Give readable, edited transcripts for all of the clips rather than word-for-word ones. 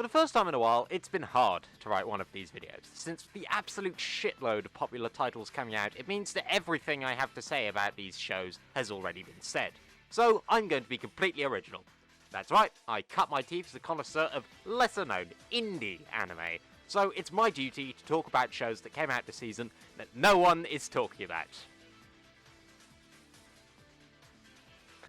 For the first time in a while, it's been hard to write one of these videos. Since the absolute shitload of popular titles coming out, it means that everything I have to say about these shows has already been said. So I'm going to be completely original. That's right, I cut my teeth as a connoisseur of lesser-known indie anime. So it's my duty to talk about shows that came out this season that no one is talking about.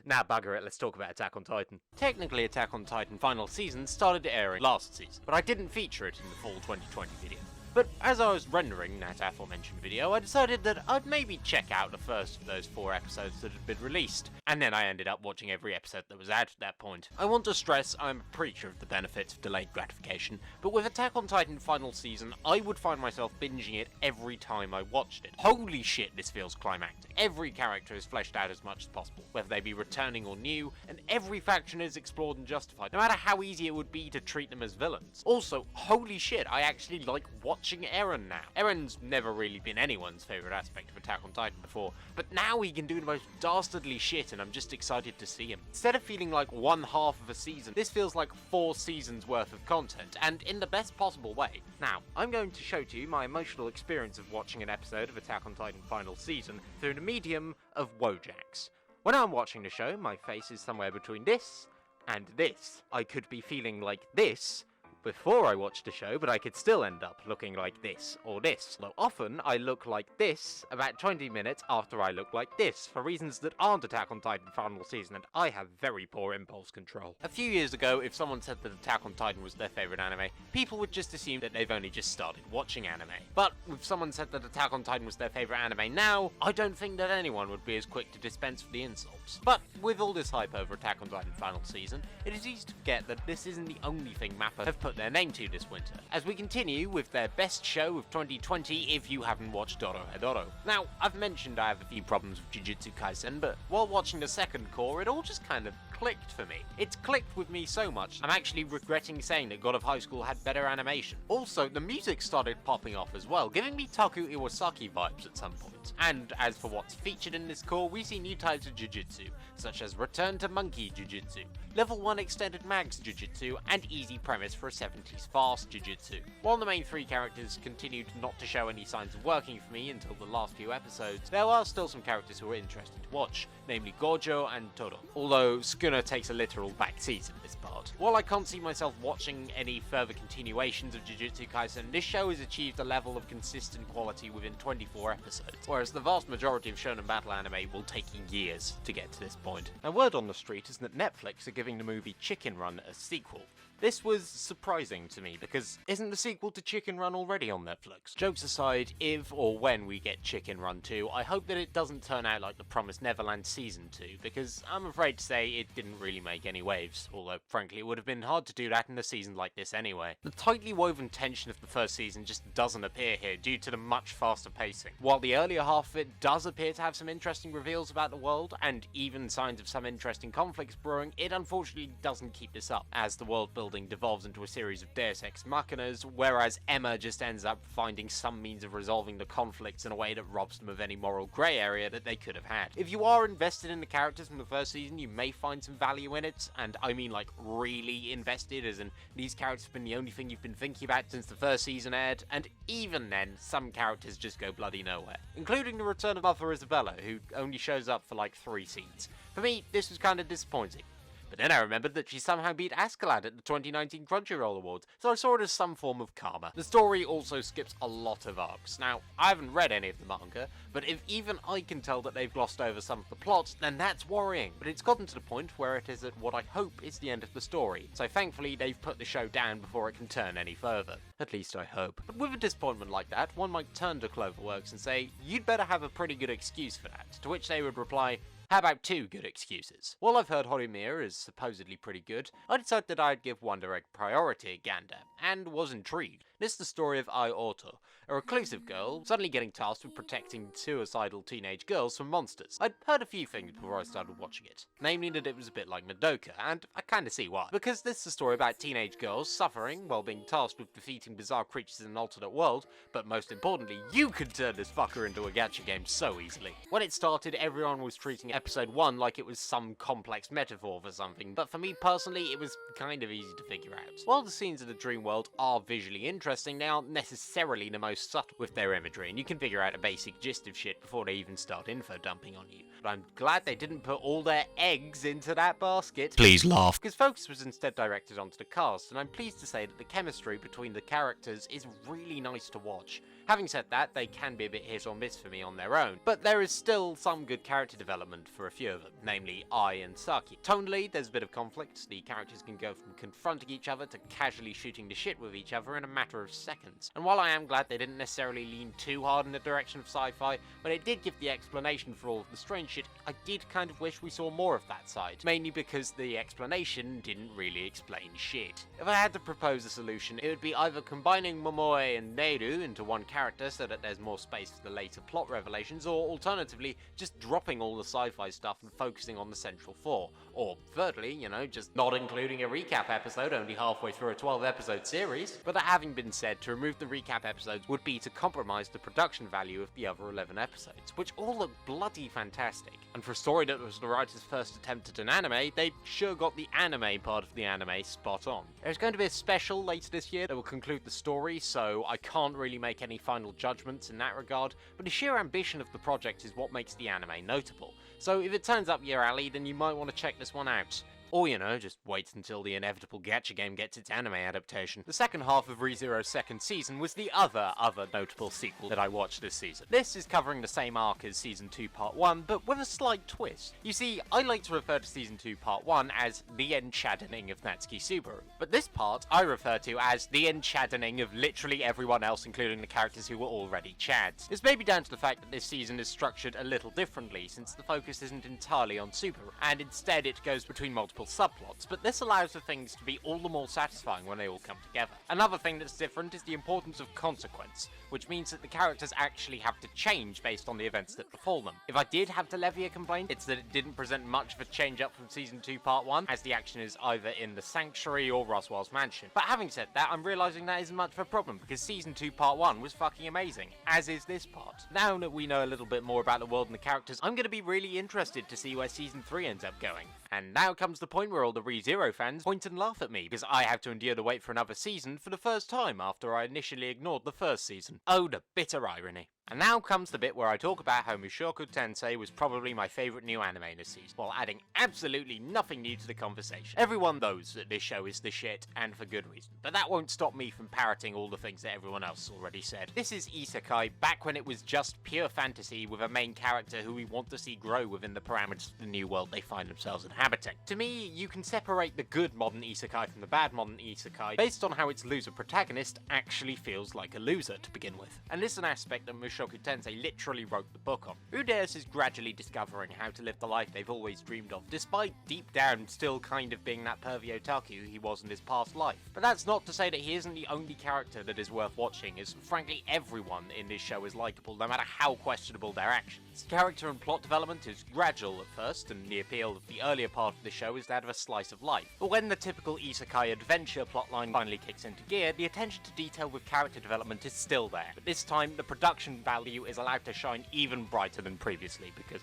Now bugger it, let's talk about Attack on Titan. Technically, Attack on Titan final season started airing last season, but I didn't feature it in the fall 2020 video. But as I was rendering that aforementioned video, I decided that I'd maybe check out the first of those 4 episodes that had been released, and then I ended up watching every episode that was out at that point. I want to stress I'm a preacher of the benefits of delayed gratification, but with Attack on Titan final season, I would find myself binging it every time I watched it. Holy shit, this feels climactic. Every character is fleshed out as much as possible, whether they be returning or new, and every faction is explored and justified, no matter how easy it would be to treat them as villains. Also, holy shit, I actually like watching Eren now. Eren's never really been anyone's favourite aspect of Attack on Titan before, but now he can do the most dastardly shit and I'm just excited to see him. Instead of feeling like one half of a season, this feels like 4 seasons worth of content, and in the best possible way. Now, I'm going to show to you my emotional experience of watching an episode of Attack on Titan final season through the medium of Wojaks. When I'm watching the show, my face is somewhere between this and this. I could be feeling like this before I watched the show, but I could still end up looking like this or this. Though often I look like this about 20 minutes after I look like this, for reasons that aren't Attack on Titan final season, and I have very poor impulse control. A few years ago, if someone said that Attack on Titan was their favourite anime, people would just assume that they've only just started watching anime. But if someone said that Attack on Titan was their favourite anime now, I don't think that anyone would be as quick to dispense with the insults. But with all this hype over Attack on Titan final season, it is easy to forget that this isn't the only thing MAPPA have put their name to this winter, as we continue with their best show of 2020 if you haven't watched Dorohedoro. Now, I've mentioned I have a few problems with Jujutsu Kaisen, but while watching the second core, it all just kind of clicked for me. It's clicked with me so much, I'm actually regretting saying that God of High School had better animation. Also, the music started popping off as well, giving me Taku Iwasaki vibes at some point. And as for what's featured in this core, we see new types of Jujutsu, such as Return to Monkey Jujutsu, Level 1 Extended Mags Jujutsu, and Easy Premise for a 70s Fast Jujutsu. While the main 3 characters continued not to show any signs of working for me until the last few episodes, there are still some characters who are interesting to watch, namely Gojo and Toro, although Sukuna takes a literal backseat in this part. While I can't see myself watching any further continuations of Jujutsu Kaisen, this show has achieved a level of consistent quality within 24 episodes, whereas the vast majority of shonen battle anime will take years to get to this point. Now, word on the street is that Netflix are giving the movie Chicken Run a sequel. This was surprising to me, because isn't the sequel to Chicken Run already on Netflix? Jokes aside, if or when we get Chicken Run 2, I hope that it doesn't turn out like the Promised Neverland Season 2, because I'm afraid to say it didn't really make any waves, although frankly it would have been hard to do that in a season like this anyway. The tightly woven tension of the first season just doesn't appear here due to the much faster pacing. While the earlier half of it does appear to have some interesting reveals about the world, and even signs of some interesting conflicts brewing, it unfortunately doesn't keep this up, as the world building devolves into a series of Deus Ex Machinas, whereas Emma just ends up finding some means of resolving the conflicts in a way that robs them of any moral grey area that they could have had. If you are invested in the characters from the first season, you may find some value in it, and I mean like really invested, as in these characters have been the only thing you've been thinking about since the first season aired, and even then, some characters just go bloody nowhere, including the return of Mother Isabella, who only shows up for like 3 scenes. For me, this was kind of disappointing. But then I remembered that she somehow beat Askeladd at the 2019 Crunchyroll Awards, so I saw it as some form of karma. The story also skips a lot of arcs. Now, I haven't read any of the manga, but if even I can tell that they've glossed over some of the plots, then that's worrying. But it's gotten to the point where it is at what I hope is the end of the story, so thankfully they've put the show down before it can turn any further. At least I hope. But with a disappointment like that, one might turn to Cloverworks and say, you'd better have a pretty good excuse for that, to which they would reply, how about 2 good excuses? While I've heard Horimiya is supposedly pretty good, I decided that I'd give One Direct priority at Gander, and was intrigued. This is the story of Ai Oto, a reclusive girl suddenly getting tasked with protecting suicidal teenage girls from monsters. I'd heard a few things before I started watching it, namely that it was a bit like Madoka, and I kinda see why. Because this is a story about teenage girls suffering while being tasked with defeating bizarre creatures in an alternate world, but most importantly, you could turn this fucker into a gacha game so easily. When it started, everyone was treating episode 1 like it was some complex metaphor for something, but for me personally, it was kind of easy to figure out. While the scenes of the dream world are visually interesting, they aren't necessarily the most subtle with their imagery, and you can figure out a basic gist of shit before they even start info dumping on you. But I'm glad they didn't put all their eggs into that basket. Please laugh. Because focus was instead directed onto the cast, and I'm pleased to say that the chemistry between the characters is really nice to watch. Having said that, they can be a bit hit or miss for me on their own, but there is still some good character development for a few of them, namely Ai and Saki. Tonally, there's a bit of conflict. The characters can go from confronting each other to casually shooting the shit with each other in a matter of seconds. And while I am glad they didn't necessarily lean too hard in the direction of sci-fi, when it did give the explanation for all of the strange shit, I did kind of wish we saw more of that side, mainly because the explanation didn't really explain shit. If I had to propose a solution, it would be either combining Momoe and Neiru into one character so that there's more space for the later plot revelations, or alternatively, just dropping all the sci-fi stuff and focusing on the central four. Or thirdly, just not including a recap episode only halfway through a 12-episode series. But that having been said, to remove the recap episodes would be to compromise the production value of the other 11 episodes, which all look bloody fantastic. And for a story that was the writer's first attempt at an anime, they sure got the anime part of the anime spot on. There's going to be a special later this year that will conclude the story, so I can't really make any final judgments in that regard, but the sheer ambition of the project is what makes the anime notable. So if it turns up your alley, then you might want to check this one out. Or, just wait until the inevitable gacha game gets its anime adaptation. The second half of ReZero's second season was the other notable sequel that I watched this season. This is covering the same arc as Season 2 Part 1, but with a slight twist. You see, I like to refer to Season 2 Part 1 as the end-shaddening of Natsuki Subaru, but this part I refer to as the end-shaddening of literally everyone else, including the characters who were already chads. This may be down to the fact that this season is structured a little differently, since the focus isn't entirely on Subaru, and instead it goes between multiple subplots, but this allows for things to be all the more satisfying when they all come together. Another thing that's different is the importance of consequence, which means that the characters actually have to change based on the events that befall them. If I did have to levy a complaint, it's that it didn't present much of a change up from Season 2 Part 1, as the action is either in the Sanctuary or Roswell's mansion. But having said that, I'm realising that isn't much of a problem, because Season 2 Part 1 was fucking amazing, as is this part. Now that we know a little bit more about the world and the characters, I'm going to be really interested to see where Season 3 ends up going. And now comes the point where all the ReZero fans point and laugh at me, because I have to endure the wait for another season for the first time after I initially ignored the first season. Oh, the bitter irony. And now comes the bit where I talk about how Mushoku Tensei was probably my favourite new anime this season, while adding absolutely nothing new to the conversation. Everyone knows that this show is the shit, and for good reason, but that won't stop me from parroting all the things that everyone else already said. This is isekai back when it was just pure fantasy with a main character who we want to see grow within the parameters of the new world they find themselves inhabiting. To me, you can separate the good modern isekai from the bad modern isekai based on how its loser protagonist actually feels like a loser to begin with. And this is an aspect that Mushoku Tensei literally wrote the book on. Udeus is gradually discovering how to live the life they've always dreamed of, despite deep down still kind of being that pervy otaku he was in his past life. But that's not to say that he isn't the only character that is worth watching, as frankly everyone in this show is likeable no matter how questionable their actions. Character and plot development is gradual at first, and the appeal of the earlier part of the show is that of a slice of life. But when the typical isekai adventure plotline finally kicks into gear, the attention to detail with character development is still there. But this time, the production value is allowed to shine even brighter than previously, because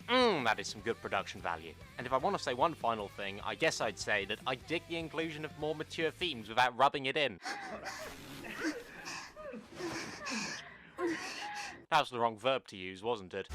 that is some good production value. And if I want to say one final thing, I guess I'd say that I dig the inclusion of more mature themes without rubbing it in. That was the wrong verb to use, wasn't it?